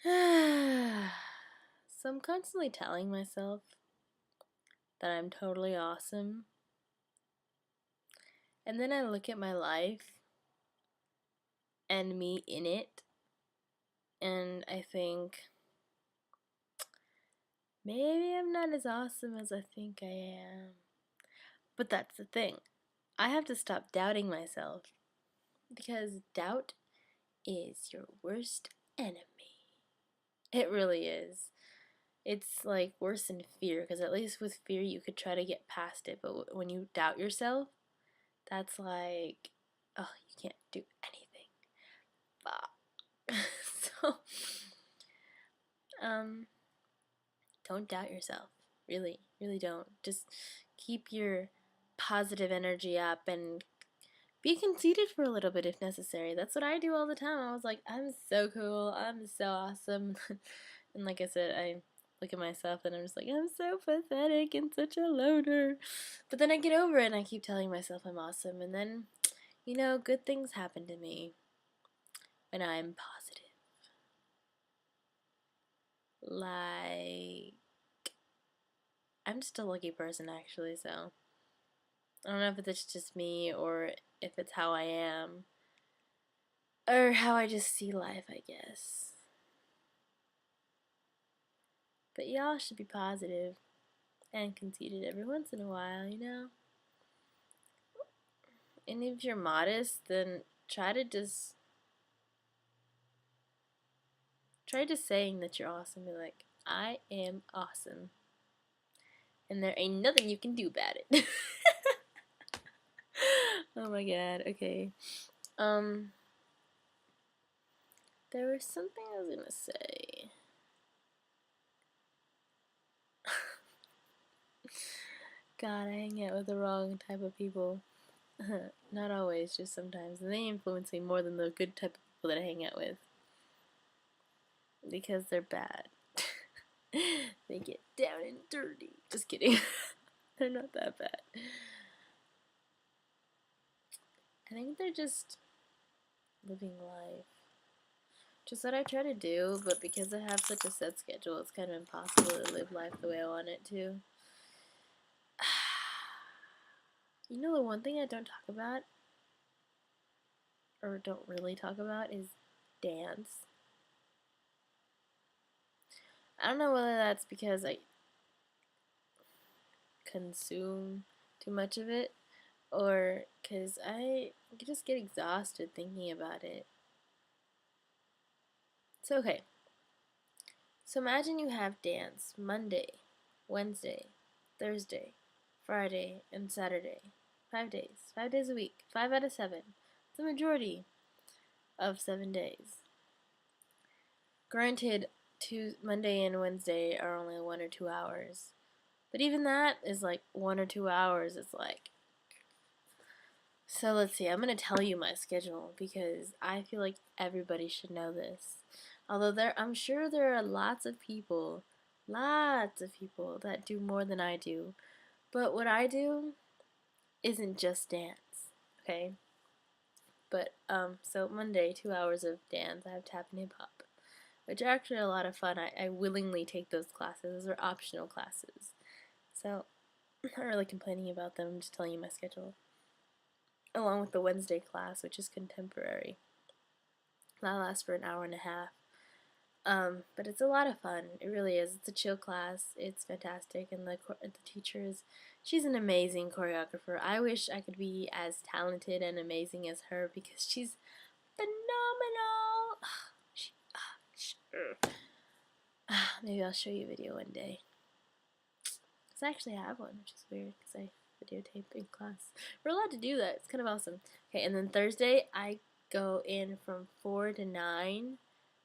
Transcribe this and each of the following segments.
So I'm constantly telling myself that I'm totally awesome. And then I look at my life and me in it, and I think maybe I'm not as awesome as I think I am. But that's the thing. I have to stop doubting myself because doubt is your worst enemy. It really is. It's like worse than fear because at least with fear you could try to get past it, but when you doubt yourself, that's like, oh, you can't do anything. Fuck. So, um, don't doubt yourself. Really, really don't. Just keep your positive energy up and be conceited for a little bit if necessary. That's what I do all the time. I was like, I'm so cool. I'm so awesome. And like I said, I look at myself and I'm just like, I'm so pathetic and such a loner. But then I get over it and I keep telling myself I'm awesome. And then, good things happen to me when I'm positive. Like, I'm just a lucky person actually, so I don't know if it's just me or if it's how I am or how I just see life, I guess. But y'all should be positive and conceited every once in a while. And if you're modest, then try just saying that you're awesome. Be like, I am awesome, and there ain't nothing you can do about it. Oh my god. Okay. Um, there was something I was gonna say. God, I hang out with the wrong type of people. Not always, just sometimes. And they influence me more than the good type of people that I hang out with. Because they're bad. They get down and dirty. Just kidding. They're not that bad. I think they're just living life. Just what I try to do, but because I have such a set schedule, it's kind of impossible to live life the way I want it to. The one thing I don't talk about, or don't really talk about, is dance. I don't know whether that's because I consume too much of it, or because I just get exhausted thinking about it. So, okay. So imagine you have dance Monday, Wednesday, Thursday, Friday, and Saturday. 5 days. 5 days a week. 5 out of 7. It's the majority of 7 days. Granted, Monday and Wednesday are only 1 or 2 hours. But even that is like 1 or 2 hours. It's like. So let's see. I'm going to tell you my schedule because I feel like everybody should know this. Although I'm sure there are lots of people that do more than I do. But what I do isn't just dance, okay? But so Monday, 2 hours of dance. I have tap and hip hop, which are actually a lot of fun. I willingly take those classes. Those are optional classes, so I'm not really complaining about them. I'm just telling you my schedule. Along with the Wednesday class, which is contemporary. That lasts for an hour and a half. But it's a lot of fun. It really is. It's a chill class. It's fantastic, and the teacher she's an amazing choreographer. I wish I could be as talented and amazing as her because she's phenomenal. Maybe I'll show you a video one day. Cause I actually have one, which is weird because I videotape in class. We're allowed to do that. It's kind of awesome. Okay, and then Thursday I go in from 4 to 9,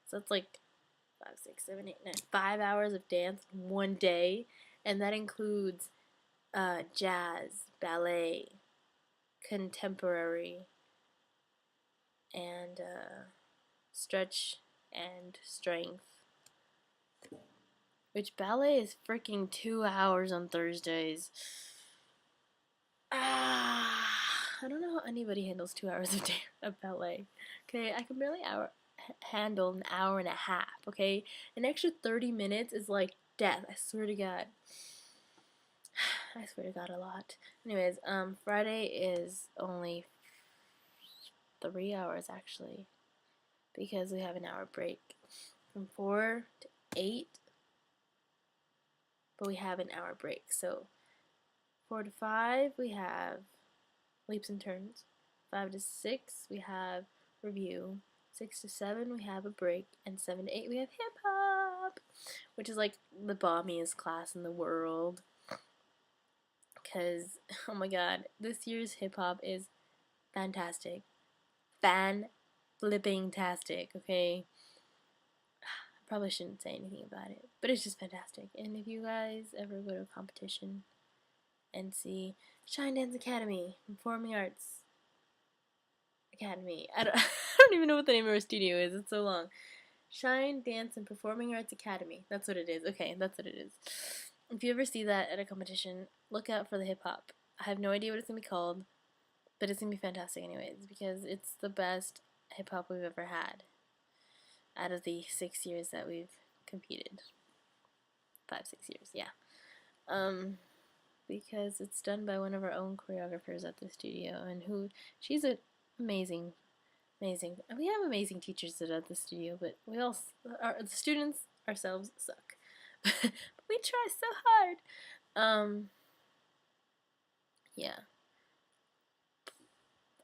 so it's like 5, 6, 7, 8, 9, 5 hours of dance in one day, and that includes jazz, ballet, contemporary, and stretch and strength. Which ballet is freaking 2 hours on Thursdays. I don't know how anybody handles 2 hours of ballet. Okay, I can barely handle an hour and a half, okay? An extra 30 minutes is like death, I swear to God. I swear to God a lot. Anyways, Friday is only 3 hours actually, because we have an hour break from 4 to 8, but we have an hour break. So 4 to 5 we have leaps and turns. 5 to 6 we have review. 6 to 7 we have a break, and 7 to 8 we have hip hop, which is like the bombiest class in the world. Because, oh my God, this year's hip hop is fantastic. Fan-flipping-tastic, okay? I probably shouldn't say anything about it, but it's just fantastic. And if you guys ever go to a competition and see Shine Dance Academy, Performing Arts Academy, I don't even know what the name of our studio is, it's so long. Shine Dance and Performing Arts Academy, that's what it is. Okay, that's what it is. If you ever see that at a competition, look out for the hip hop. I have no idea what it's gonna be called, but it's gonna be fantastic anyways, because it's the best hip hop we've ever had out of the 6 years that we've competed. 5, 6 years, yeah. Because it's done by one of our own choreographers at the studio, and she's amazing. We have amazing teachers at the studio, but the students ourselves suck. But we try so hard. Yeah.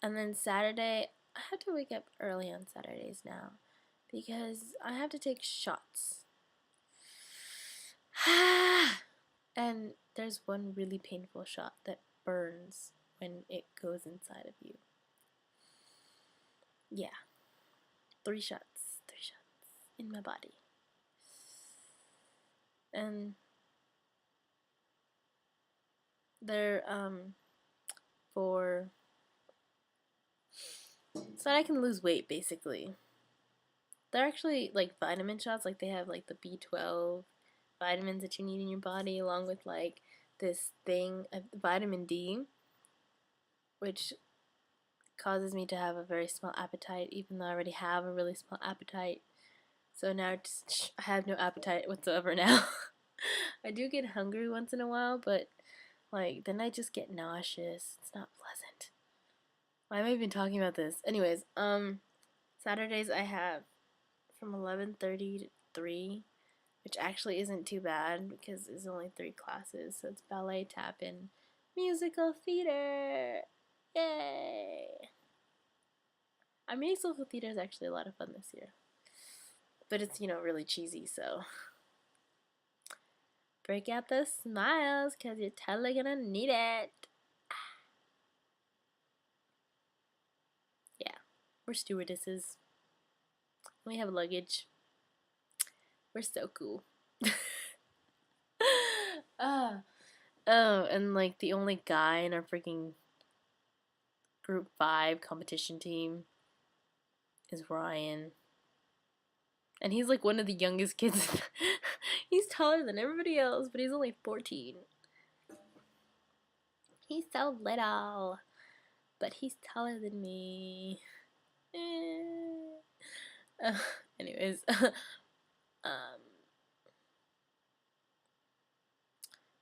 And then Saturday, I have to wake up early on Saturdays now, because I have to take shots. And there's one really painful shot that burns when it goes inside of you. Yeah. 3 shots in my body. And they're for so that I can lose weight, basically. They're actually like vitamin shots, like they have like the B12 vitamins that you need in your body, along with like this thing, vitamin D, which causes me to have a very small appetite, even though I already have a really small appetite. So now I have no appetite whatsoever now. I do get hungry once in a while, but like then I just get nauseous. It's not pleasant. Why am I even talking about this? Anyways, Saturdays I have from 11:30 to 3, which actually isn't too bad because there's only 3 classes. So it's ballet, tap, and musical theater. Yay! Our musical theater is actually a lot of fun this year. But it's, really cheesy, so break out those smiles because you're totally gonna need it. Yeah, we're stewardesses. We have luggage. We're so cool. Oh, and like the only guy in our freaking group 5 competition team is Ryan. And he's like one of the youngest kids. He's taller than everybody else, but he's only 14. He's so little, but he's taller than me. Anyways,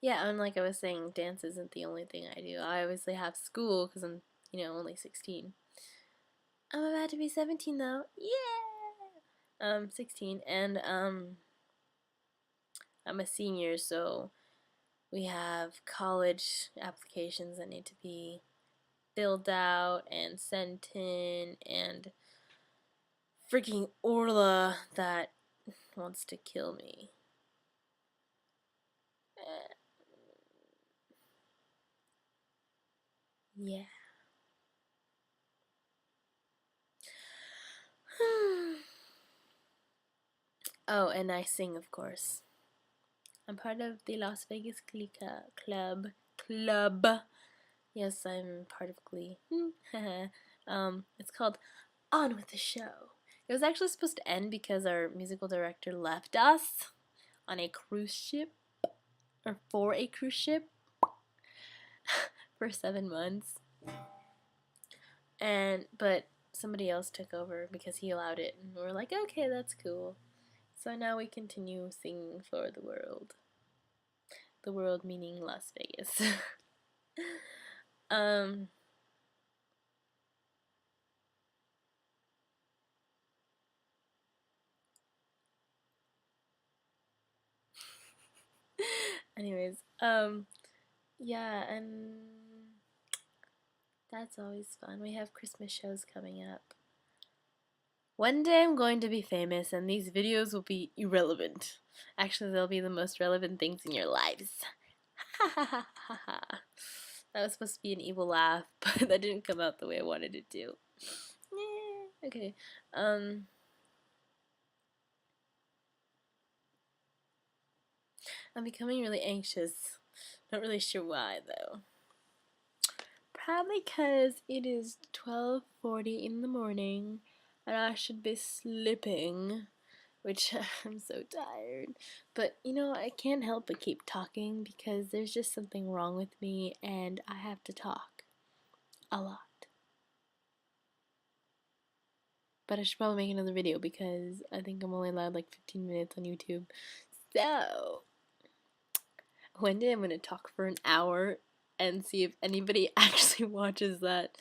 yeah, and like I was saying, dance isn't the only thing I do. I obviously have school because I'm, only 16. I'm about to be 17 though. Yeah! 16, and I'm a senior, so we have college applications that need to be filled out and sent in, and freaking Orla that wants to kill me. Yeah. Oh, and I sing, of course. I'm part of the Las Vegas Glee Club. Yes, I'm part of Glee. It's called On With the Show. It was actually supposed to end because our musical director left us on a cruise ship, or for a cruise ship, for 7 months. But somebody else took over because he allowed it, and we're like, okay, that's cool. So now we continue singing for the world. The world meaning Las Vegas. um, anyways, yeah, and that's always fun. We have Christmas shows coming up. One day I'm going to be famous and these videos will be irrelevant. Actually, they'll be the most relevant things in your lives. Ha ha ha ha ha. That was supposed to be an evil laugh, but that didn't come out the way I wanted it to. Okay. I'm becoming really anxious. Not really sure why though. Probably because it is 12:40 in the morning and I should be sleeping, which I'm so tired. But you know, I can't help but keep talking because there's just something wrong with me and I have to talk a lot. But I should probably make another video because I think I'm only allowed like 15 minutes on YouTube. So, one day I'm going to talk for an hour and see if anybody actually watches that.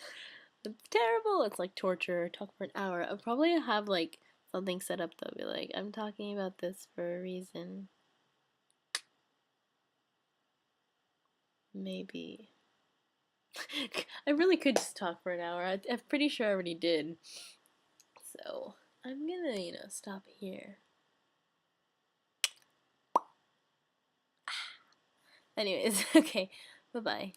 It's terrible. It's like torture. Talk for an hour. I'll probably have like something set up though. Be like, I'm talking about this for a reason. Maybe. I really could just talk for an hour. I'm pretty sure I already did. So, I'm gonna, stop here. Anyways, okay. Bye-bye.